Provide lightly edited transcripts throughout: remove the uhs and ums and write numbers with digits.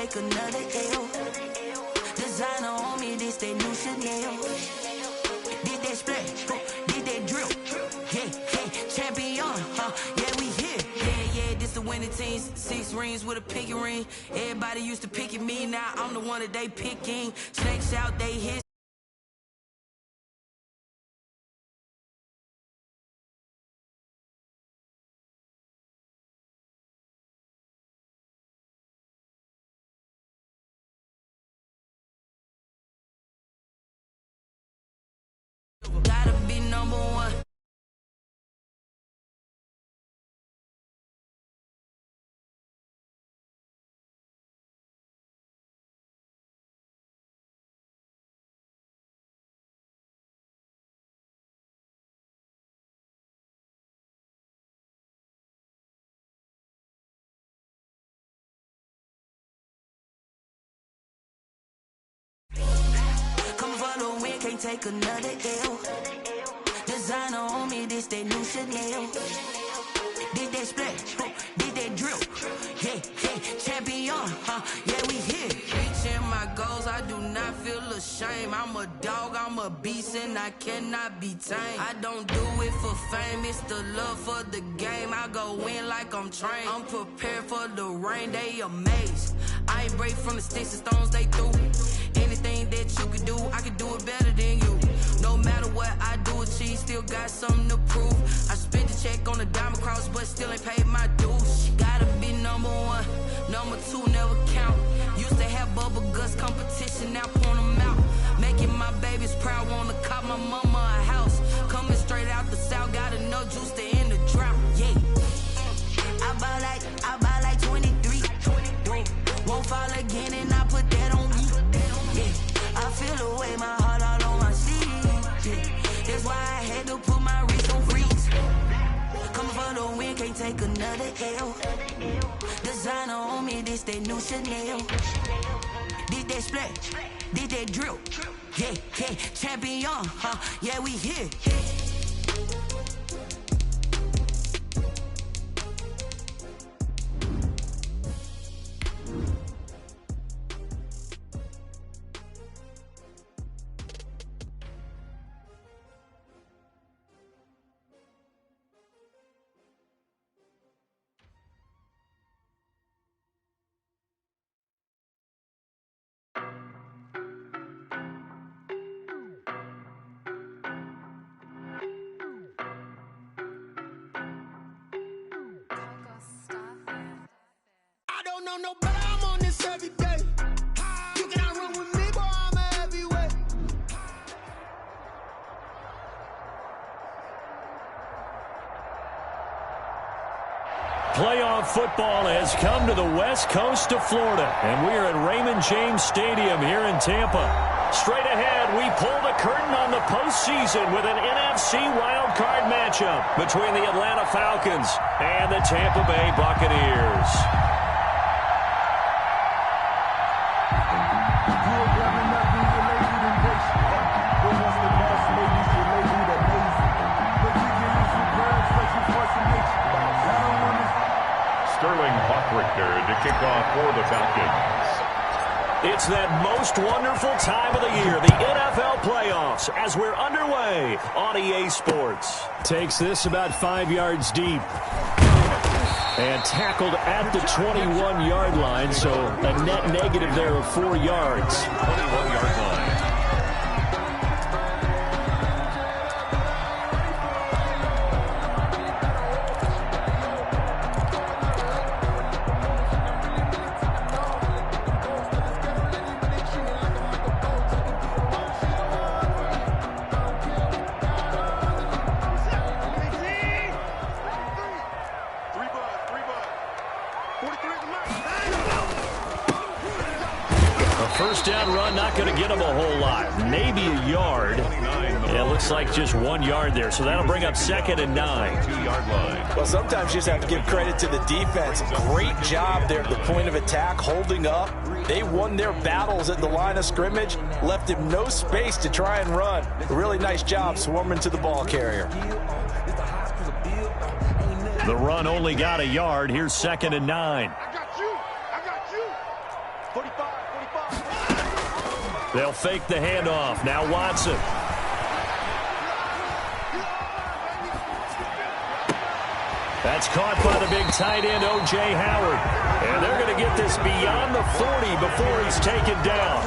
take another L. Designer on me, this that new Chanel. Did that splash, did that drill. Yeah, champion, yeah, we here. Yeah, this the winning teams. 6 rings with a pinky ring. Everybody used to pick at me, now I'm the one that they picking. Snakes out, they hit. Gotta be number one. Come for the win, can't take another L. Designer on me, this that new Chanel. Did that splash, did that drill. Yeah, champion, yeah, we here. Reaching my goals, I do not feel ashamed. I'm a dog, I'm a beast, and I cannot be tamed. I don't do it for fame, it's the love for the game. I go in like I'm trained. I'm prepared for the rain, they amazed. I ain't break from the sticks and stones they threw. Anything that you can do, I can do it better than you. No matter what I do, achieve, still got something to prove. I spent the check on the diamond cross, but still ain't paid my dues. Gotta be number one, number two never count. Used to have bubble guts competition, now point them out. Making my babies proud, wanna cop my mama a house. Coming straight out the south, got enough juice to end the drought. Yeah, I buy like 23. Won't fall again, and I put that on me. Yeah, I feel the way, my heart all on my sleeve. Yeah, that's why I had to put my wrist on freeze. Come for the win, can't take another L. Designer on me, this that new Chanel. Did that splash, did that drill. Yeah, champion, yeah, we here. No, but I'm on this every day. You cannot run with me, boy, I'm a heavyweight. Playoff football has come to the west coast of Florida, and we're at Raymond James Stadium here in Tampa. Straight ahead, we pull the curtain on the postseason with an NFC wildcard matchup between the Atlanta Falcons and the Tampa Bay Buccaneers. To kick off for the Falcons. It's that most wonderful time of the year, the NFL playoffs, as we're underway on EA Sports. Takes this about 5 yards deep. And tackled at the 21-yard line, so a net negative there of 4 yards. 21-yard line. First down run, not going to get him a whole lot. Maybe a yard. Yeah, it looks like just 1 yard there. So that'll bring up 2nd and 9. 2-yard line. Well, sometimes you just have to give credit to the defense. Great job there at the point of attack, holding up. They won their battles at the line of scrimmage, left him no space to try and run. A really nice job swarming to the ball carrier. The run only got a yard. Here's 2nd and 9. I got you. They'll fake the handoff. Now Watson. That's caught by the big tight end, O.J. Howard. And they're going to get this beyond the 40 before he's taken down.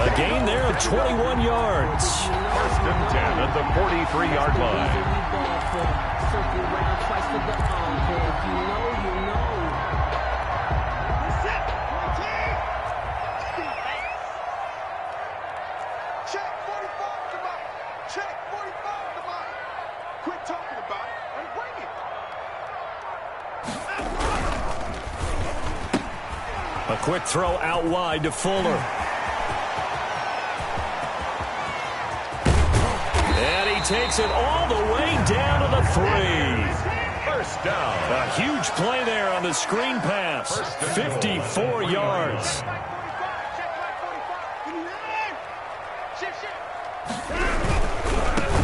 A gain there of 21 yards. First and 10 at the 43-yard line. Check 45 to mine. Check 45 to mine. Quit talking about it and bring it. A quick throw out wide to Fuller. And he takes it all the way down to the 3. First down. A huge play there on the screen pass. 54 yards.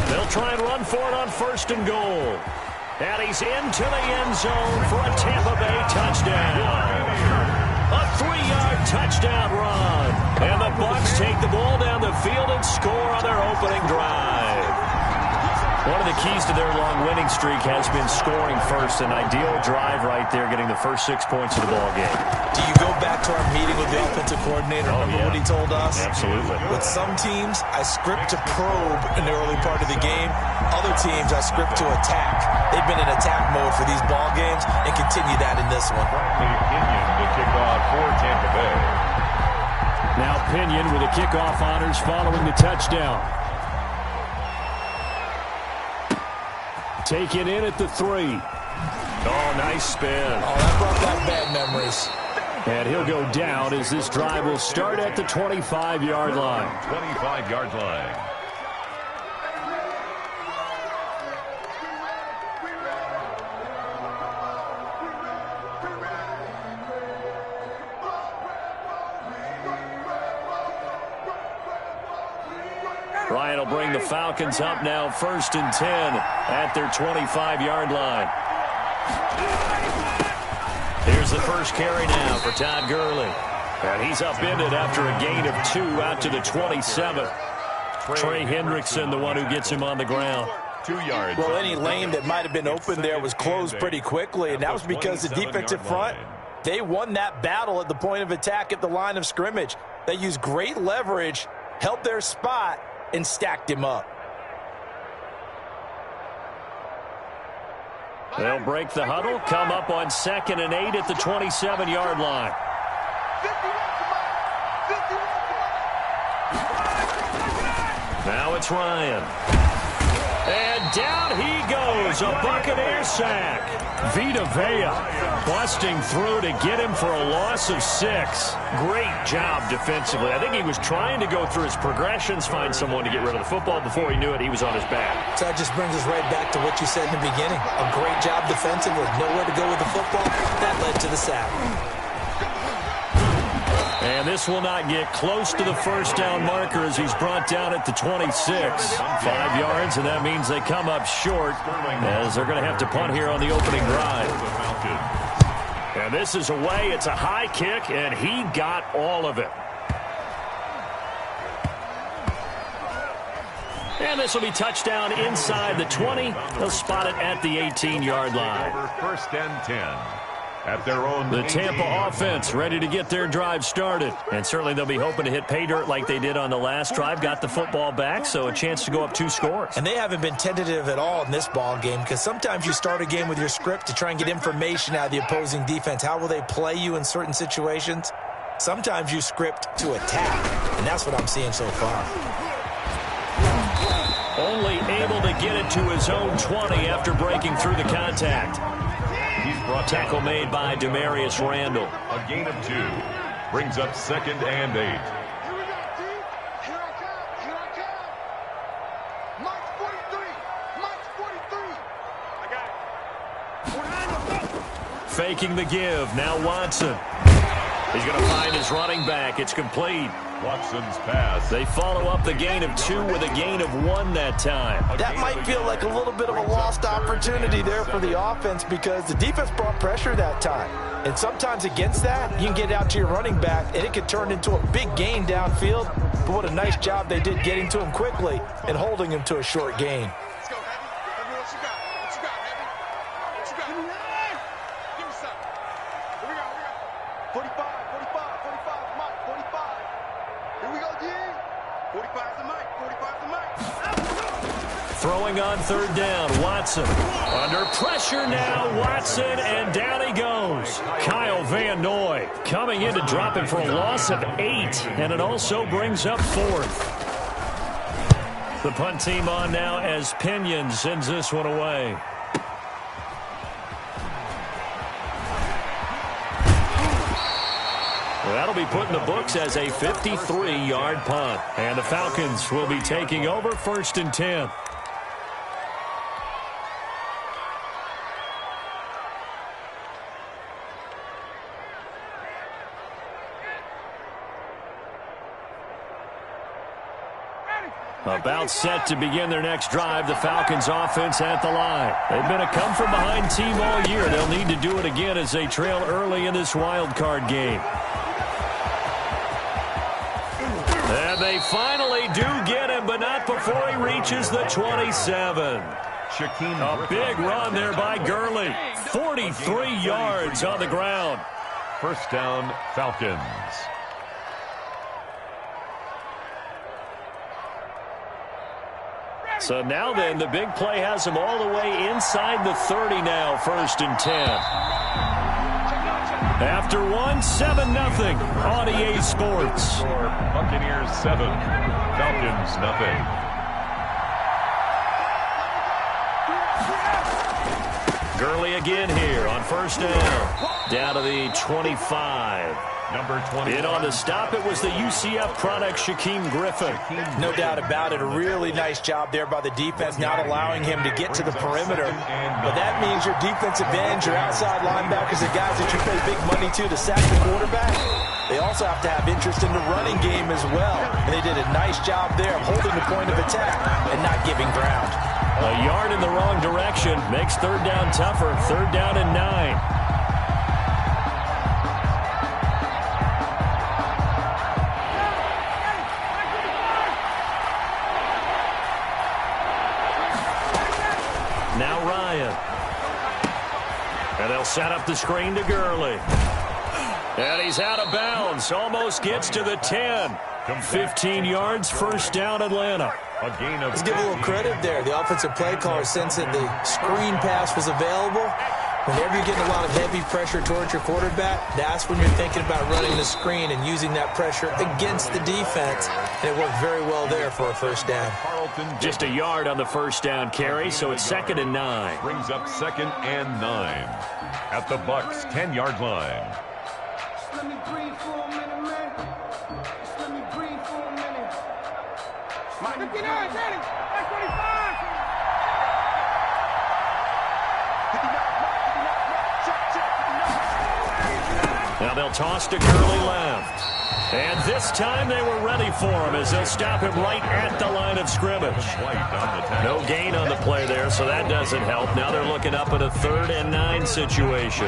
They'll try and run for it on first and goal. And he's into the end zone for a Tampa Bay touchdown. A 3-yard touchdown run. And the Bucs take the ball down the field and score on their opening drive. One of the keys to their long winning streak has been scoring first. An ideal drive right there, getting the first 6 points of the ball game. Do you go back to our meeting with the offensive coordinator? Remember what he told us? Absolutely. With some teams, I script to probe in the early part of the game. Other teams, I script to attack. They've been in attack mode for these ball games and continue that in this one. Pinion to kick off for Tampa Bay. Now Pinion with the kickoff honors following the touchdown. Taken in at the 3. Oh, nice spin. Oh, that brought back bad memories. And he'll go down as this drive will start at the 25-yard line. 25-yard line. Ryan will bring the Falcons up now, 1st and 10 at their 25-yard line. Here's the first carry now for Todd Gurley. And he's upended after a gain of 2 out to the 27. Trey Hendrickson, the one who gets him on the ground. 2 yards. Well, any lane that might have been open there was closed pretty quickly, and that was because the defensive front, they won that battle at the point of attack at the line of scrimmage. They used great leverage, held their spot, and stacked him up. They'll break the huddle, come up on 2nd and 8 at the 27-yard line. Now it's Ryan. And down he goes, a Buccaneer sack. Vita Vea busting through to get him for a loss of 6. Great job defensively. I think he was trying to go through his progressions, find someone to get rid of the football. Before he knew it, he was on his back. So that just brings us right back to what you said in the beginning. A great job defensively. Nowhere to go with the football. That led to the sack. And this will not get close to the first down marker as he's brought down at the 26. 5 yards, and that means they come up short as they're going to have to punt here on the opening drive. And this is away. It's a high kick, and he got all of it. And this will be touchdown inside the 20. They'll spot it at the 18-yard line. First and 10. At their own. The Tampa offense ready to get their drive started. And certainly they'll be hoping to hit pay dirt like they did on the last drive. Got the football back, so a chance to go up 2 scores. And they haven't been tentative at all in this ball game because sometimes you start a game with your script to try and get information out of the opposing defense. How will they play you in certain situations? Sometimes you script to attack, and that's what I'm seeing so far. Only able to get it to his own 20 after breaking through the contact. Tackle made by Demarius Randall. A gain of 2. Brings up 2nd and 8. Here we go, D. Here I come. Here I come. Mike's 43. Mike's 43. I got it. Faking the give. Now Watson. He's going to find his running back. It's complete. Watson's pass. They follow up the gain of 2 with a gain of 1 that time. That might feel like a little bit of a lost opportunity there for the offense because the defense brought pressure that time. And sometimes against that, you can get out to your running back, and it could turn into a big gain downfield. But what a nice job they did getting to him quickly and holding him to a short gain. Let's go, Heavy. Heavy, what you got? What you got, Heavy? What you got? Give me something. Here we go, 45, Mike, 45. Here we go, G. 45's the Mike, 45's the Mike. Throwing on 3rd down, Watson. Under pressure now, Watson, and down he goes. Kyle Van Noy coming in to drop him for a loss of 8, and it also brings up 4th. The punt team on now as Pinion sends this one away. That'll be put in the books as a 53-yard punt. And the Falcons will be taking over 1st and 10. About set to begin their next drive, the Falcons offense at the line. They've been a come-from-behind team all year. They'll need to do it again as they trail early in this wild card game. And they finally do get him, but not before he reaches the 27. A big run there by Gurley. 43 yards on the ground. 1st down, Falcons. So now then, the big play has him all the way inside the 30 now, 1st and 10. After 1, 7-0 on EA Sports. Buccaneers 7, Falcons nothing. Gurley again here on 1st down. Down to the 25. Number 20. In on the stop, it was the UCF product, Shaquem Griffin. No doubt about it. A really nice job there by the defense, not allowing him to get to the perimeter. But that means your defensive ends, your outside linebackers, the guys that you pay big money to sack the quarterback, they also have to have interest in the running game as well. And they did a nice job there of holding the point of attack and not giving ground. A yard in the wrong direction makes 3rd down tougher. 3rd down and 9. Now Ryan. And they'll set up the screen to Gurley. And he's out of bounds. Almost gets to the 10. 15 yards, 1st down Atlanta. Let's give a little credit there. The offensive play caller sensed that the screen pass was available. Whenever you're getting a lot of heavy pressure towards your quarterback, that's when you're thinking about running the screen and using that pressure against the defense. And it worked very well there for a 1st down. Just a yard on the 1st down carry, so it's 2nd and 9. Brings up 2nd and 9 at the Bucs 10-yard line. Let me breathe for a minute, man. Just let me breathe for a minute. 59, Daddy. That's 25. Now they'll toss to Gurley left. And this time they were ready for him as they'll stop him right at the line of scrimmage. No gain on the play there, so that doesn't help. Now they're looking up at a 3rd and 9 situation.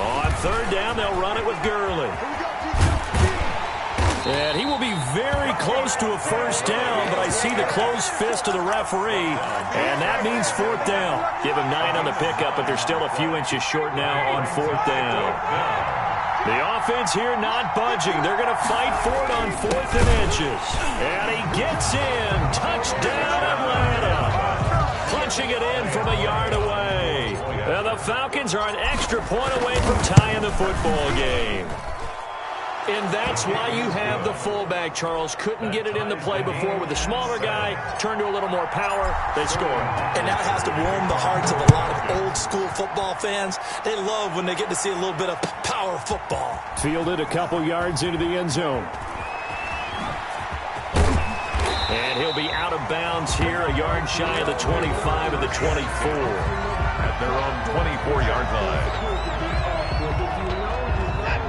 On 3rd down, they'll run it with Gurley. And he will be very close to a 1st down, but I see the closed fist of the referee, and that means 4th down. Give him 9 on the pickup, but they're still a few inches short now on 4th down. The offense here not budging. They're going to fight for it on 4th and inches. And he gets in. Touchdown, Atlanta. Punching it in from a yard away. And the Falcons are an extra point away from tying the football game. And that's why you have the fullback, Charles. Couldn't get it in the play before with the smaller guy. Turned to a little more power. They score. And that has to warm the hearts of a lot of old-school football fans. They love when they get to see a little bit of power football. Fielded a couple yards into the end zone. And he'll be out of bounds here, a yard shy of the 25 of the 24. at their own 24-yard line.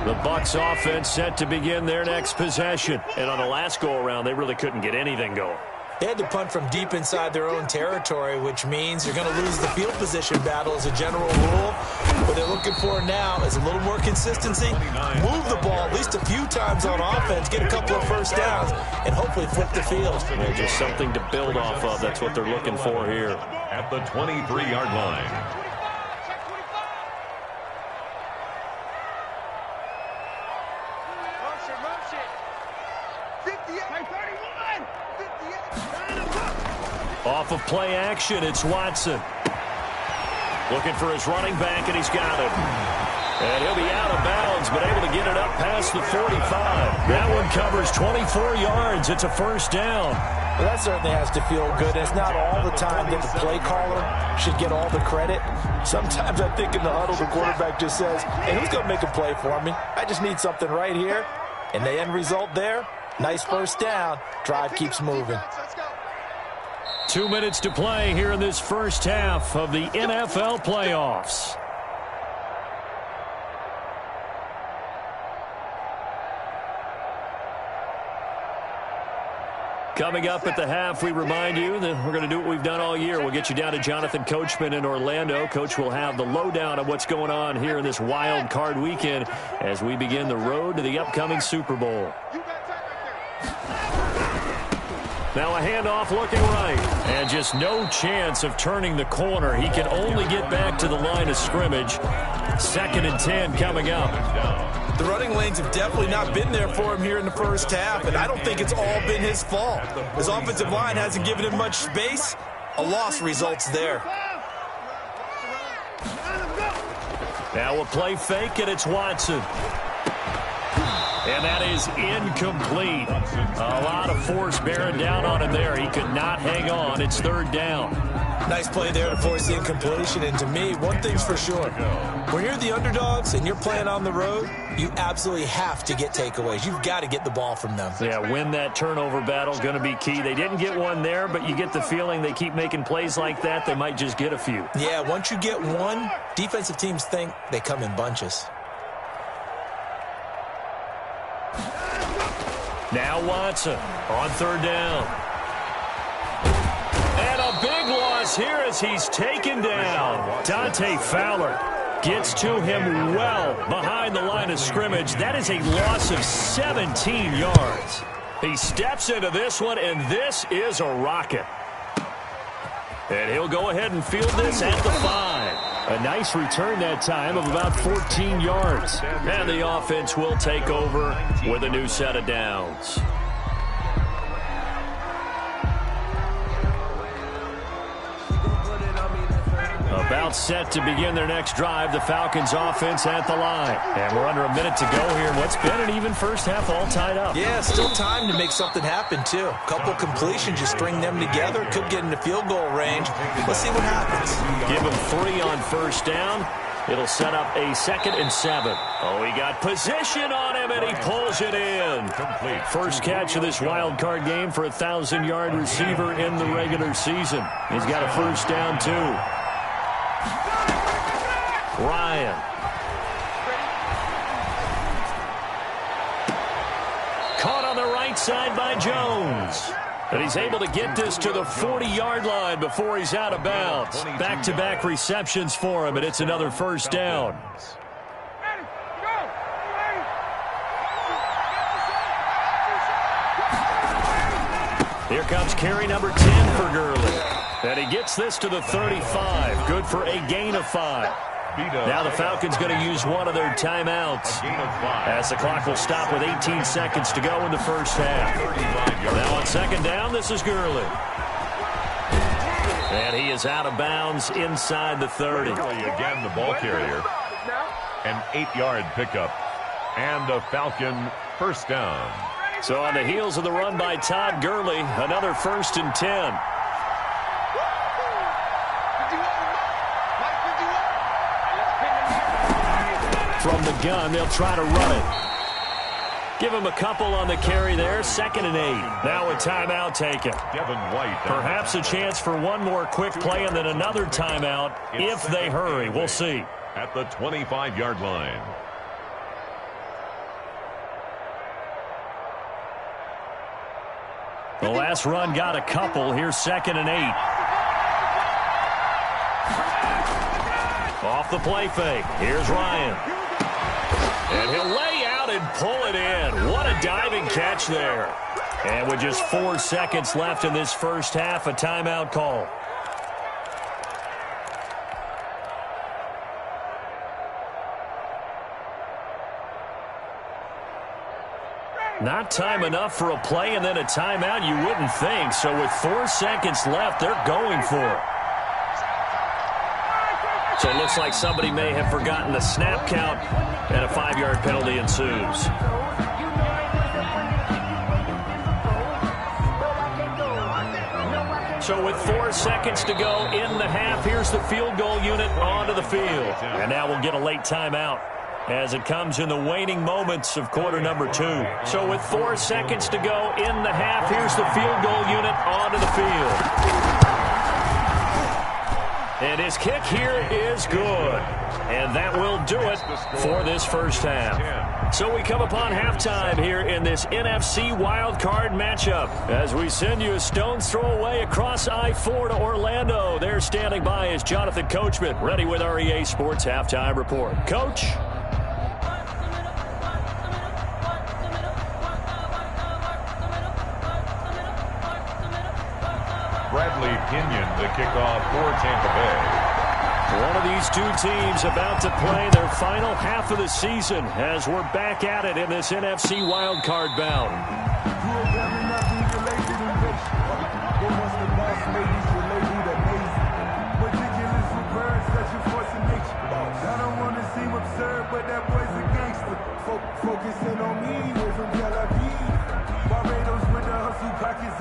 The Bucs offense set to begin their next possession. And on the last go-around, they really couldn't get anything going. They had to punt from deep inside their own territory, which means you're going to lose the field position battle as a general rule. What they're looking for now is a little more consistency, move the ball at least a few times on offense, get a couple of first downs, and hopefully flip the field. Yeah, just something to build off of. That's what they're looking for here. At the 23-yard line. Off of play action, it's Watson. Looking for his running back, and he's got it. And he'll be out of bounds, but able to get it up past the 45. That one covers 24 yards. It's a first down. Well, that certainly has to feel good. It's not all the time that the play caller should get all the credit. Sometimes I think in the huddle, the quarterback just says, hey, who's going to make a play for me? I just need something right here. And the end result there, nice first down. Drive keeps moving. 2 minutes to play here in this first half of the NFL playoffs. Coming up at the half, we remind you that we're going to do what we've done all year. We'll get you down to Jonathan Coachman in Orlando. Coach will have the lowdown of what's going on here in this wild card weekend as we begin the road to the upcoming Super Bowl. Now a handoff looking right, and just no chance of turning the corner. He can only get back to the line of scrimmage. 2nd and 10 coming up. The running lanes have definitely not been there for him here in the first half, and I don't think it's all been his fault. His offensive line hasn't given him much space. A loss results there. Now a play fake, and it's Watson. And that is incomplete. A lot of force bearing down on him there. He could not hang on. It's 3rd down. Nice play there to force the incompletion. And to me, one thing's for sure. When you're the underdogs and you're playing on the road, you absolutely have to get takeaways. You've got to get the ball from them. Yeah, win that turnover battle, going to be key. They didn't get one there, but you get the feeling they keep making plays like that, they might just get a few. Yeah, once you get one, defensive teams think they come in bunches. Now Watson on 3rd down. And a big loss here as he's taken down. Dante Fowler gets to him well behind the line of scrimmage. That is a loss of 17 yards. He steps into this one, and this is a rocket. And he'll go ahead and field this at the 5. A nice return that time of about 14 yards. And the offense will take over with a new set of downs. About set to begin their next drive. The Falcons offense at the line. And we're under a minute to go here. What's been an even first half all tied up. Yeah, still time to make something happen, too. A couple completions, you string them together. Could get into field goal range. Let's see what happens. Give him 3 on first down. It'll set up a 2nd and 7. Oh, he got position on him, and he pulls it in. Complete. First catch of this wild card game for a 1,000-yard receiver in the regular season. He's got a first down, too. Ryan. Caught on the right side by Jones. And he's able to get this to the 40-yard line before he's out of bounds. Back-to-back receptions for him, and it's another first down. Here comes carry number 10 for Gurley. And he gets this to the 35. Good for a gain of 5. Now the Falcons going to use one of their timeouts as the clock will stop with 18 seconds to go in the first half. Now on 2nd down, this is Gurley. And he is out of bounds inside the 30. Again, the ball carrier. An 8-yard pickup. And a Falcon first down. So on the heels of the run by Todd Gurley, another 1st and 10. From the gun, they'll try to run it. Give him a couple on the carry there. 2nd and 8. Now a timeout taken. Perhaps a chance for one more quick play and then another timeout if they hurry. We'll see. At the 25-yard line. The last run got a couple. Here's 2nd and 8. Off the play fake. Here's Ryan. And he'll lay out and pull it in. What a diving catch there. And with just 4 seconds left in this first half, a timeout call. Not time enough for a play and then a timeout, you wouldn't think. So with 4 seconds left, they're going for it. So it looks like somebody may have forgotten the snap count, and a 5-yard penalty ensues. So with 4 seconds to go in the half, here's the field goal unit onto the field. And now we'll get a late timeout as it comes in the waning moments of quarter number 2. So with 4 seconds to go in the half, here's the field goal unit onto the field. And his kick here is good. And that will do it for this first half. So we come upon halftime here in this NFC wildcard matchup as we send you a stone's throw away across I-4 to Orlando. There standing by is Jonathan Coachman, ready with our EA Sports Halftime Report. Coach? Bradley Pinion, the kickoff for Tampa Bay. One of these two teams about to play their final half of the season as we're back at it in this NFC wildcard bout. I don't want to seem absurd, but that boy's a gangster. Focusing on me, we're from Tel Aviv. Barbados with the hustle pockets,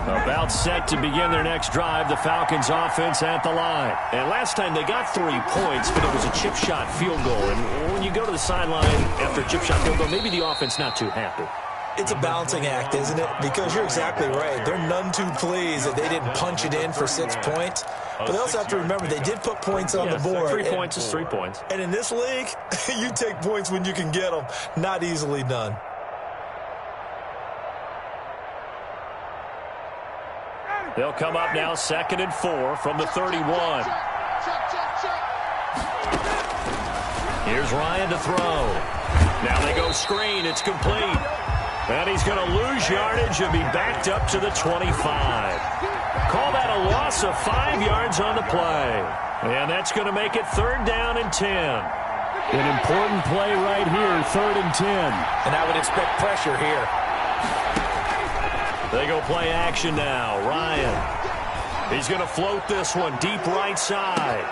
About set to begin their next drive, the Falcons offense at the line. And last time they got 3 points, but it was a chip shot field goal. And when you go to the sideline after a chip shot field goal, maybe the offense not too happy. It's a balancing act, isn't it? Because you're exactly right. They're none too pleased that they didn't punch it in for 6 points. But they also have to remember they did put points on the board. 3 points is 3 points. And in this league, you take points when you can get them. Not easily done. They'll come up now 2nd and 4 from the 31. Here's Ryan to throw. Now they go screen. It's complete. And he's going to lose yardage and be backed up to the 25. Call that a loss of 5 yards on the play. And that's going to make it 3rd down and 10. An important play right here, 3rd and 10. And I would expect pressure here. They go play action now. Ryan. He's going to float this one deep right side.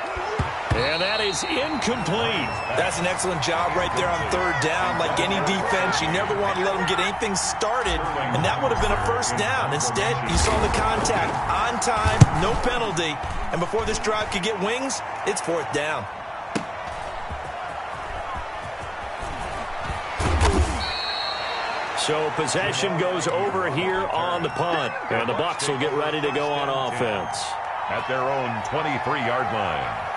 And that is incomplete. That's an excellent job right there on 3rd down. Like any defense, you never want to let them get anything started. And that would have been a 1st down. Instead, you saw the contact on time, no penalty. And before this drive could get wings, it's 4th down. So possession goes over here on the punt. And the Bucs will get ready to go on offense. At their own 23-yard line.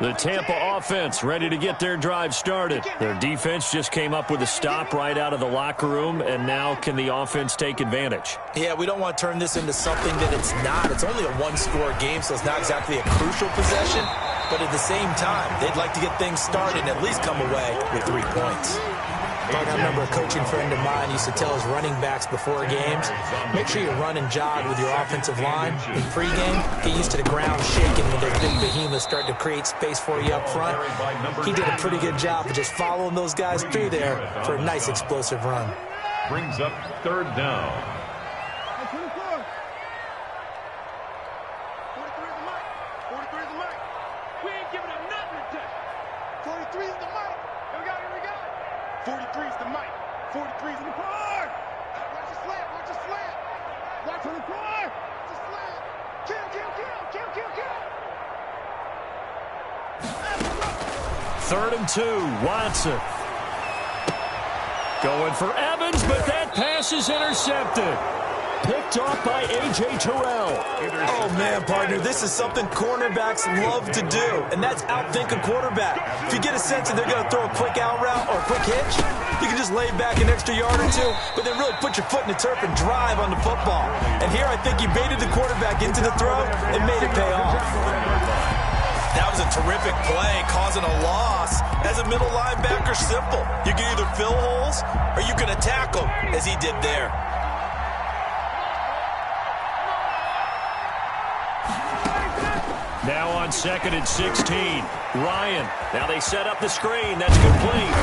The Tampa offense ready to get their drive started. Their defense just came up with a stop right out of the locker room, and now can the offense take advantage? Yeah, we don't want to turn this into something that it's not. It's only a 1-score game, so it's not exactly a crucial possession. But at the same time, they'd like to get things started and at least come away with 3 points. I remember a coaching friend of mine used to tell his running backs before games, make sure you run and jog with your offensive line. In pregame, get used to the ground shaking when those big behemoths start to create space for you up front. He did a pretty good job of just following those guys through there for a nice explosive run. Brings up 3rd down. 43's the mic. 43's in the park. Watch the slant. Watch the slant. Third and 2, Watson. Going for Evans, but that pass is intercepted. Picked off by A.J. Terrell. Oh, man, partner, this is something cornerbacks love to do, and that's outthink a quarterback. If you get a sense that they're going to throw a quick out route or a quick hitch, you can just lay back an extra yard or two, but then really put your foot in the turf and drive on the football. And here I think he baited the quarterback into the throw and made it pay off. That was a terrific play, causing a loss. As a middle linebacker, simple. You can either fill holes or you can attack them, as he did there. Now on 2nd and 16, Ryan. Now they set up the screen. That's complete.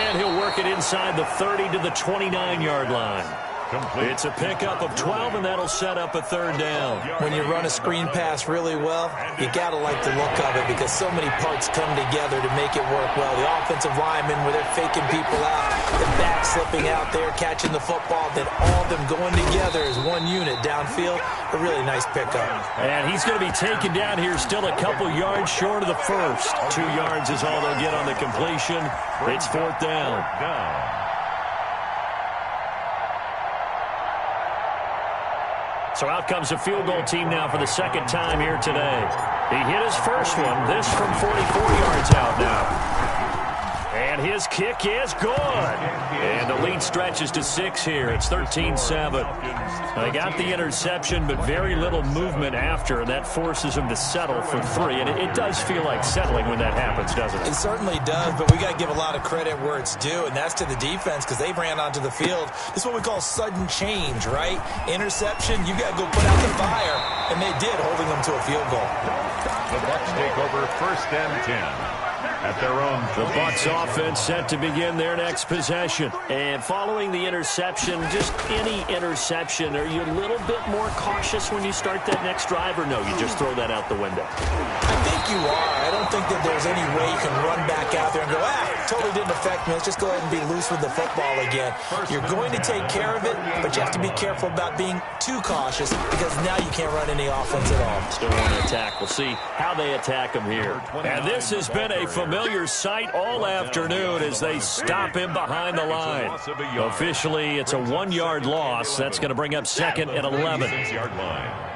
And he'll work it inside the 30 to the 29-yard line. Complete. It's a pickup of 12, and that'll set up a third down. When you run a screen pass really well, you got to like the look of it because so many parts come together to make it work well. The offensive linemen, where they're faking people out, the back slipping out there, catching the football, then all of them going together as one unit downfield. A really nice pickup. And he's going to be taken down here still a couple yards short of the first. 2 yards is all they'll get on the completion. It's fourth down. So out comes a field goal team now for the second time here today. He hit his first one, this from 44 yards out now. And his kick is good. And the lead stretches to 6 here. It's 13-7. They got the interception, but very little movement after, and that forces him to settle for 3. And it does feel like settling when that happens, doesn't it? It certainly does, but we got to give a lot of credit where it's due, and that's to the defense because they ran onto the field. This is what we call sudden change, right? Interception, you got to go put out the fire, and they did, holding them to a field goal. The Bucs take over 1st and 10. At their own. The Bucs offense set to begin their next possession. And following the interception, just any interception, are you a little bit more cautious when you start that next drive, or no, you just throw that out the window? I think you are. I don't think that there's any way you can run back out there and go, totally didn't affect me. Let's just go ahead and be loose with the football again. You're going to take care of it, but you have to be careful about being too cautious because now you can't run any offense at all. Still want to attack. We'll see how they attack him here. And this has been a familiar sight all afternoon as they stop him behind the line. Officially, it's a 1-yard loss. That's going to bring up 2nd and 11. 6-yard line.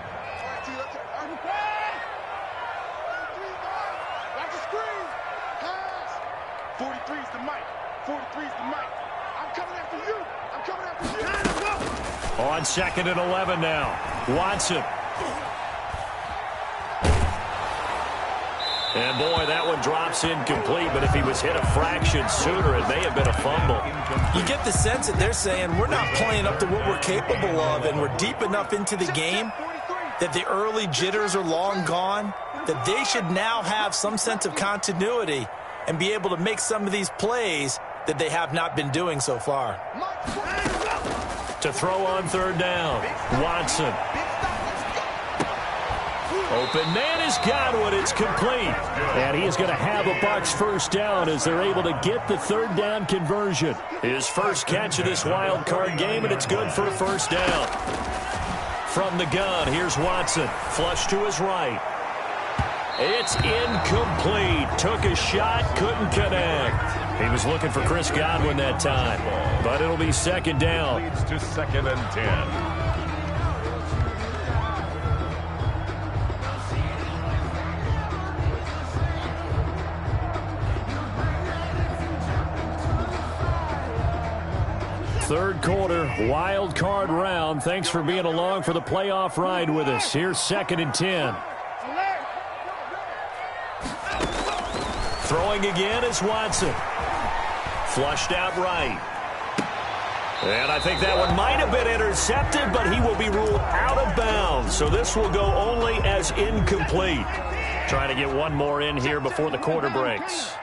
43's the mic. 43's the mic. I'm coming after you. I'm coming after you. On 2nd and 11 now. Watson. And, boy, that one drops incomplete, but if he was hit a fraction sooner, it may have been a fumble. You get the sense that they're saying we're not playing up to what we're capable of, and we're deep enough into the game that the early jitters are long gone, that they should now have some sense of continuity and be able to make some of these plays that they have not been doing so far. To throw on 3rd down, Watson. Open man has got one. It's complete. And he is going to have a Bucs first down as they're able to get the 3rd down conversion. His first catch of this wild card game, and it's good for a first down. From the gun, here's Watson. Flush to his right. It's incomplete. Took a shot, couldn't connect. He was looking for Chris Godwin that time. But it'll be 2nd down. Leads to 2nd and 10. Third quarter, wild card round. Thanks for being along for the playoff ride with us. Here's 2nd and 10. Throwing again is Watson. Flushed out right. And I think that one might have been intercepted, but he will be ruled out of bounds. So this will go only as incomplete. Trying to get one more in here before the quarter breaks.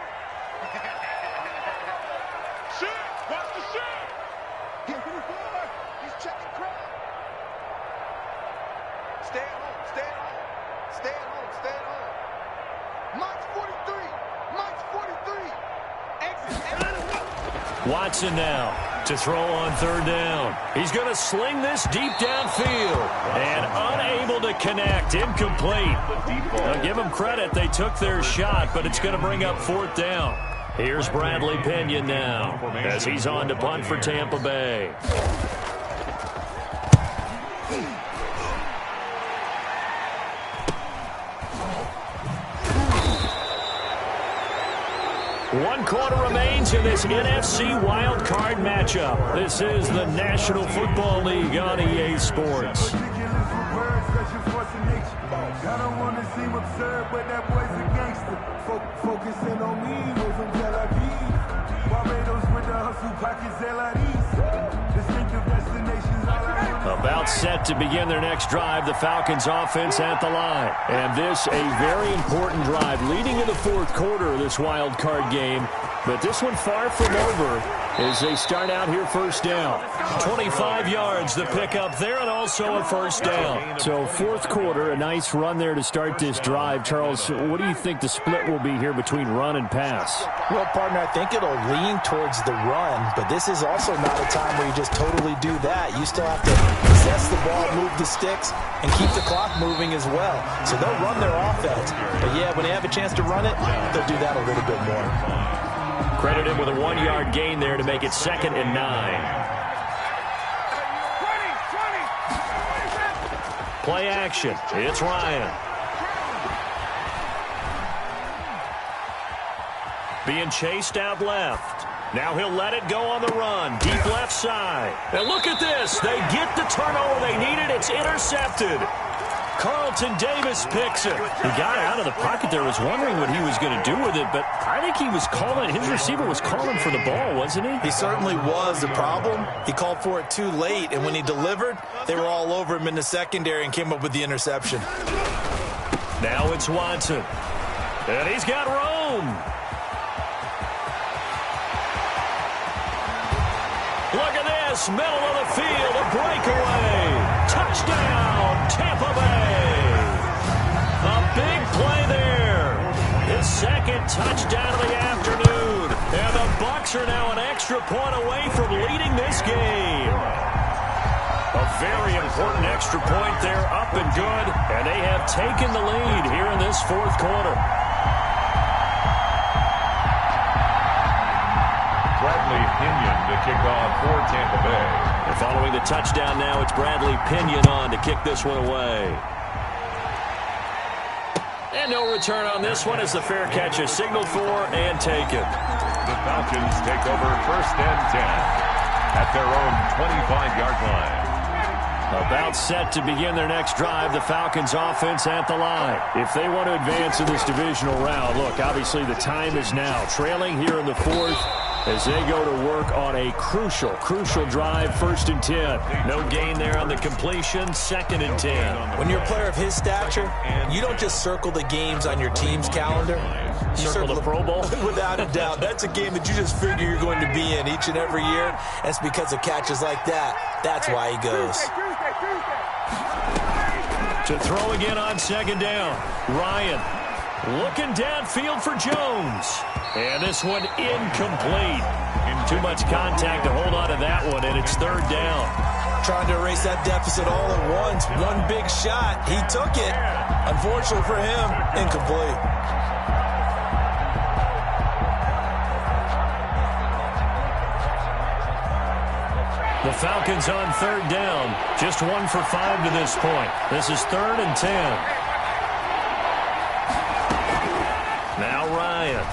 Watson now To throw on third down. He's going to sling this deep downfield. And unable to connect. Incomplete. Now, give them credit. They took their shot, but it's going to bring up fourth down. Here's Bradley Pinion now as he's on to punt for Tampa Bay. One quarter remains in this NFC Wild Card matchup. This is the National Football League on EA Sports. I don't want to seem absurd, but that boy's a gangster. Focusing on me, we're from Tel Aviv. Barbados with the hustle pockets, LIDs. Distinctive destinations, all I want. About set to begin their next drive, the Falcons offense at the line. And this a very important drive leading in the fourth quarter of this wild card game. But this one far from over as they start out here first down. 25 yards the pickup there and also a first down. So fourth quarter, a nice run there to start this drive. Charles, what do you think the split will be here between run and pass? Well, partner, I think it'll lean towards the run, but this is also not a time where you just totally do that. You still have to possess the ball, move the sticks, and keep the clock moving as well. So they'll run their offense. But, yeah, when they have a chance to run it, they'll do that a little bit more. Credit him with a 1-yard gain there to make it 2nd and 9. Play action. It's Ryan. Being chased out left. Now he'll let it go on the run. Deep left side. And look at this. They get the turnover they needed. It's intercepted. Carlton Davis picks it. The guy out of the pocket there was wondering what he was going to do with it, but I think he was calling, his receiver was calling for the ball, wasn't he? He certainly was. The problem, he called for it too late, and when he delivered, they were all over him in the secondary and came up with the interception. Now it's Watson. And he's got Rome. Look at this, middle of the field, a breakaway. Touchdown, Tampa Bay. A big play there. His second touchdown of the afternoon. And the Bucs are now an extra point away from leading this game. A very important extra point there, up and good. And they have taken the lead here in this fourth quarter. Bradley Pinion to kick off for Tampa Bay. And following the touchdown now, it's Bradley Pinion on to kick this one away. And no return on this one as the fair catch is signaled for and taken. The Falcons take over 1st and 10 at their own 25-yard line. About set to begin their next drive, the Falcons offense at the line. If they want to advance in this divisional round, look, obviously the time is now. Trailing here in the fourth as they go to work on a crucial drive, 1st and 10. No gain there on the completion, 2nd and 10. When you're a player of his stature, you don't just circle the games on your team's calendar. You circle the Pro Bowl? Without a doubt. That's a game that you just figure you're going to be in each and every year. And it's because of catches like that. That's why he goes. To throw again on 2nd down. Ryan looking downfield for Jones. And this one incomplete. Too much contact to hold on to that one, and it's 3rd down. Trying to erase that deficit all at once. One big shot. He took it. Unfortunately for him, incomplete. The Falcons on 3rd down. Just 1 for 5 to this point. This is 3rd and 10. Now Ryan.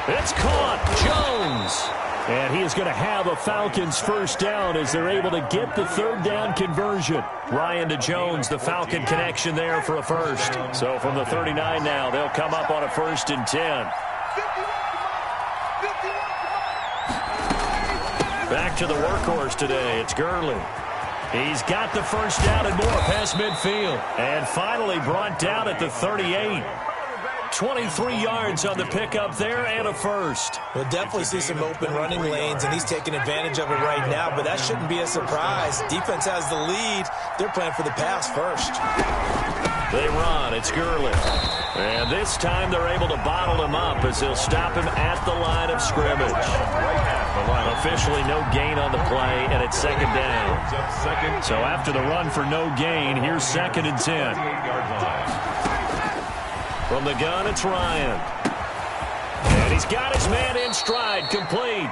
It's caught. Jones. And he is going to have a Falcons 1st down as they're able to get the 3rd down conversion. Ryan to Jones, the Falcon connection there for a first. So from the 39 now, they'll come up on a 1st and 10. Back to the workhorse today. It's Gurley. He's got the 1st down and more past midfield. And finally brought down at the 38. 23 yards on the pickup there and a 1st. We'll definitely see some open running lanes, and he's taking advantage of it right now, but that shouldn't be a surprise. Defense has the lead. They're playing for the pass first. They run. It's Gurley. And this time they're able to bottle him up as they'll stop him at the line of scrimmage. Officially no gain on the play, and it's second down. So after the run for no gain, here's 2nd and 10. From the gun, it's Ryan. And he's got his man in stride, complete.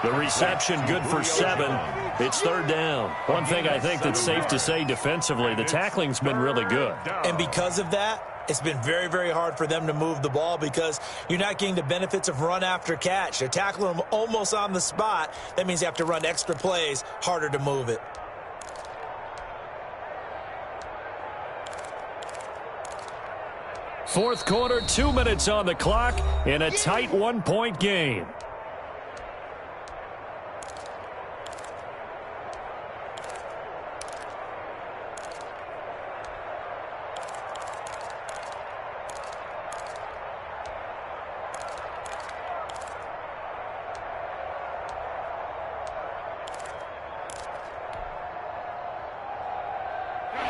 The reception good for 7. It's 3rd down. One thing I think that's safe to say defensively, the tackling's been really good. And because of that, it's been very, very hard for them to move the ball because you're not getting the benefits of run after catch. They're tackling them almost on the spot. That means you have to run extra plays, harder to move it. Fourth quarter, 2 minutes on the clock in a tight 1-point game.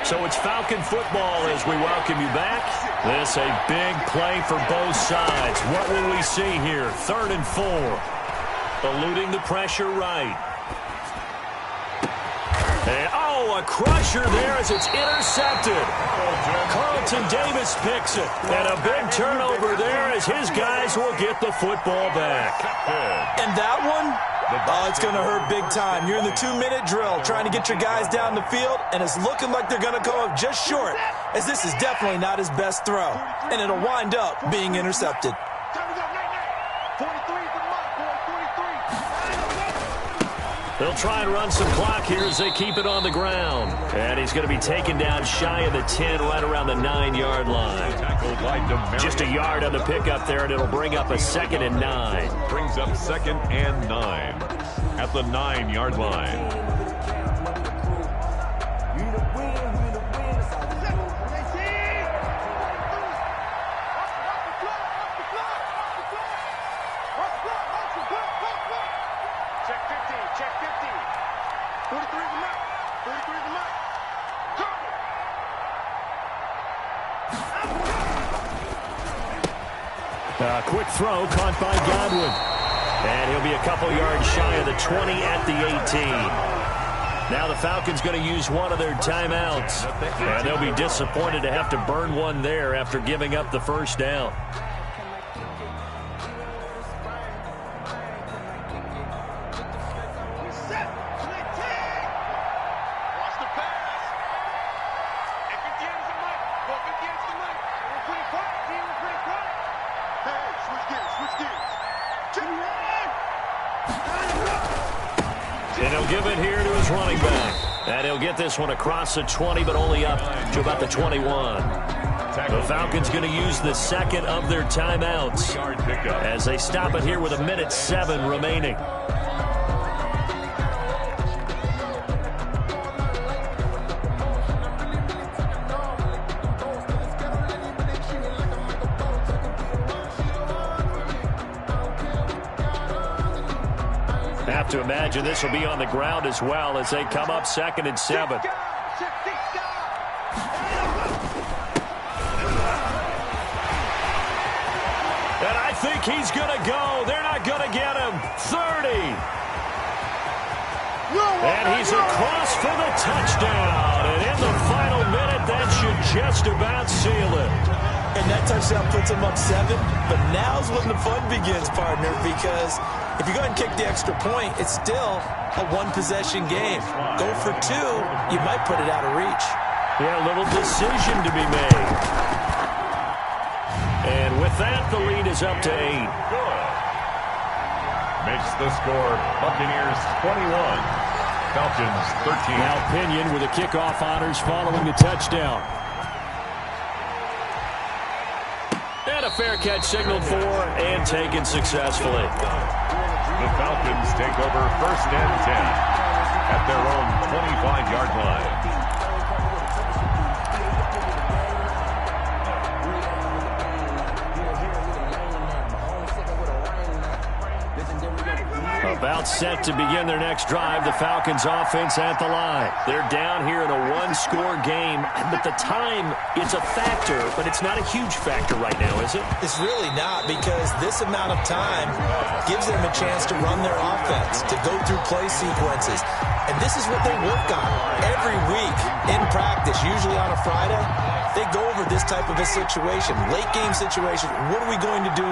So it's Falcon football as we welcome you back. This a big play for both sides. What will we see here? 3rd and 4. Eluding the pressure right. And, a crusher there as it's intercepted. Carlton Davis picks it. And a big turnover there as his guys will get the football back. And that one? Oh, it's going to hurt big time. You're in the 2-minute drill trying to get your guys down the field, and it's looking like they're going to come up just short, as this is definitely not his best throw, and it'll wind up being intercepted. They'll try and run some clock here as they keep it on the ground. And he's going to be taken down shy of the 10, right around the 9-yard line. Just a yard on the pickup there, and it'll bring up a 2nd and 9. Brings up 2nd and 9 at the 9-yard line. Quick throw caught by Godwin. And he'll be a couple yards shy of the 20 at the 18. Now the Falcons going to use one of their timeouts. And they'll be disappointed to have to burn one there after giving up the first down. And he'll give it here to his running back. And he'll get this one across the 20, but only up to about the 21. The Falcons going to use the 2nd of their timeouts as they stop it here with 1:07 remaining. Have to imagine this will be on the ground as well as they come up 2nd and 7. And I think he's going to go. They're not going to get him. 30. And he's across for the touchdown. And in the final minute, that should just about seal it. And that touchdown puts him up 7. But now's when the fun begins, partner, because if you go ahead and kick the extra point, it's still a one-possession game. Go for 2, you might put it out of reach. Yeah, a little decision to be made. And with that, the lead is up to 8. Good. Makes the score Buccaneers 21, Falcons 13. Now Pinion with the kickoff honors following the touchdown. And a fair catch signaled for and taken successfully. The Falcons take over 1st and 10 at their own 25-yard line. About timeout set to begin their next drive. The Falcons offense at the line. They're down here in a one-score game, but the time is a factor, but it's not a huge factor right now, is it? It's really not, because this amount of time gives them a chance to run their offense, to go through play sequences. And this is what they work on every week in practice, usually on a Friday. They go over this type of a situation, late game situation. What are we going to do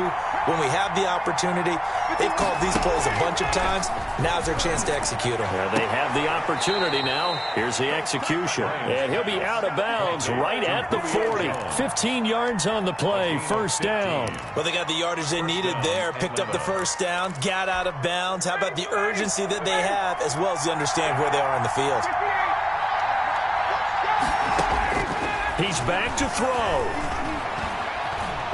when we have the opportunity? They've called these plays a bunch of times. Now's their chance to execute them. Yeah, they have the opportunity now. Here's the execution. And he'll be out of bounds right at the 40. 15 yards on the play, first down. Well, they got the yardage they needed there, picked up the first down, got out of bounds. How about the urgency that they have, as well as they understand where they are on the field? He's back to throw.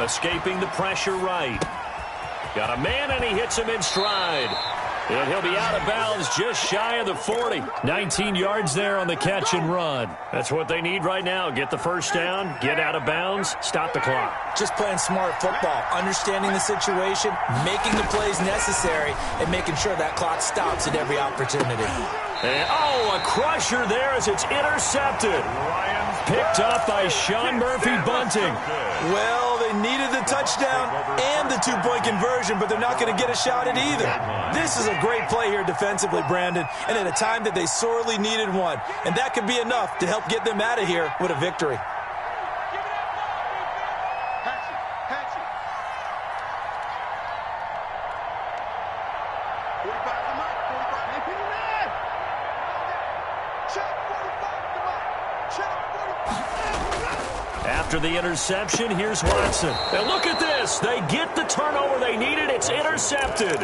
Escaping the pressure right. Got a man, and he hits him in stride. And he'll be out of bounds just shy of the 40. 19 yards there on the catch and run. That's what they need right now. Get the first down, get out of bounds, stop the clock. Just playing smart football, understanding the situation, making the plays necessary, and making sure that clock stops at every opportunity. And, a crusher there as it's intercepted. Picked up by Sean Murphy-Bunting. Well, they needed the touchdown and the two-point conversion, but they're not going to get a shot at either. This is a great play here defensively, Brandon, and at a time that they sorely needed one. And that could be enough to help get them out of here with a victory. After the interception, here's Watson. And look at this. They get the turnover they needed. It's intercepted.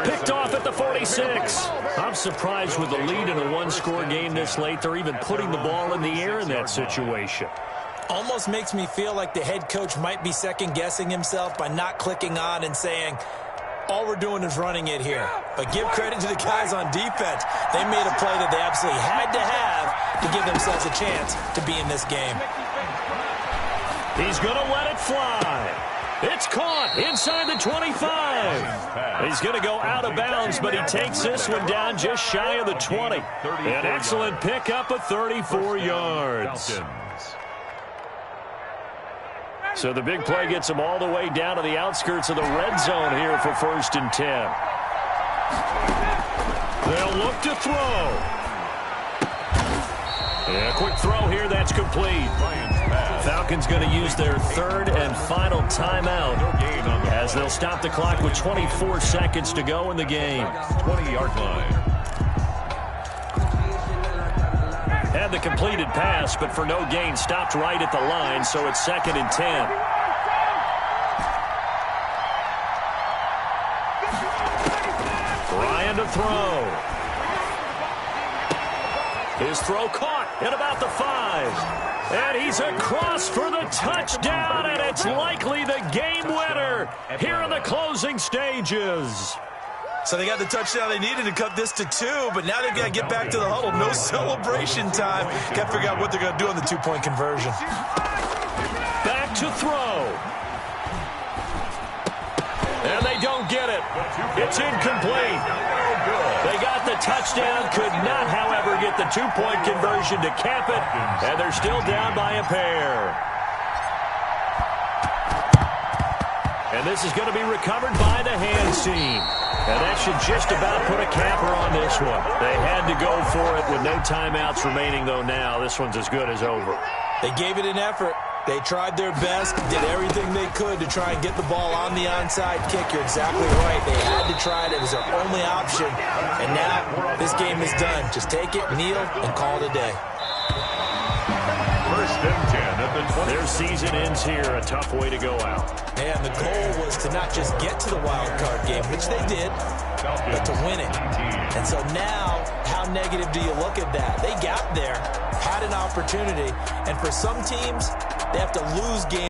Picked off at the 46. I'm surprised with the lead in a one-score game this late. They're even putting the ball in the air in that situation. Almost makes me feel like the head coach might be second-guessing himself by not clicking on and saying, all we're doing is running it here. But give credit to the guys on defense. They made a play that they absolutely had to have to give themselves a chance to be in this game. He's going to let it fly. It's caught inside the 25. He's going to go out of bounds, but he takes this one down just shy of the 20. An excellent pickup of 34 yards. So the big play gets him all the way down to the outskirts of the red zone here for 1st and 10. They'll look to throw. Yeah, quick throw here. That's complete. Falcons going to use their third and final timeout as they'll stop the clock with 24 seconds to go in the game. 20-yard line. Had the completed pass, but for no gain, stopped right at the line, so it's 2nd and 10. Ryan to throw. His throw caught at about the 5. And he's across for the touchdown, and it's likely the game winner here in the closing stages. So they got the touchdown they needed to cut this to 2, but now they've got to get back to the huddle. No celebration time. Got to figure out what they're going to do on the two-point conversion. Back to throw. And they don't get it. It's incomplete. They got the touchdown, could not, however, get the two-point conversion to cap it, and they're still down by a pair. And this is going to be recovered by the hand seam. And that should just about put a capper on this one. They had to go for it with no timeouts remaining, though now. This one's as good as over. They gave it an effort. They tried their best, did everything they could to try and get the ball on the onside kick. You're exactly right. They had to try it. It was their only option. And now this game is done. Just take it, kneel, and call it a day. 1st and 10 at the 20. Their season ends here. A tough way to go out. And the goal was to not just get to the wild card game, which they did, but to win it. And so now, how negative do you look at that? They got there, had an opportunity, and for some teams, they have to lose games.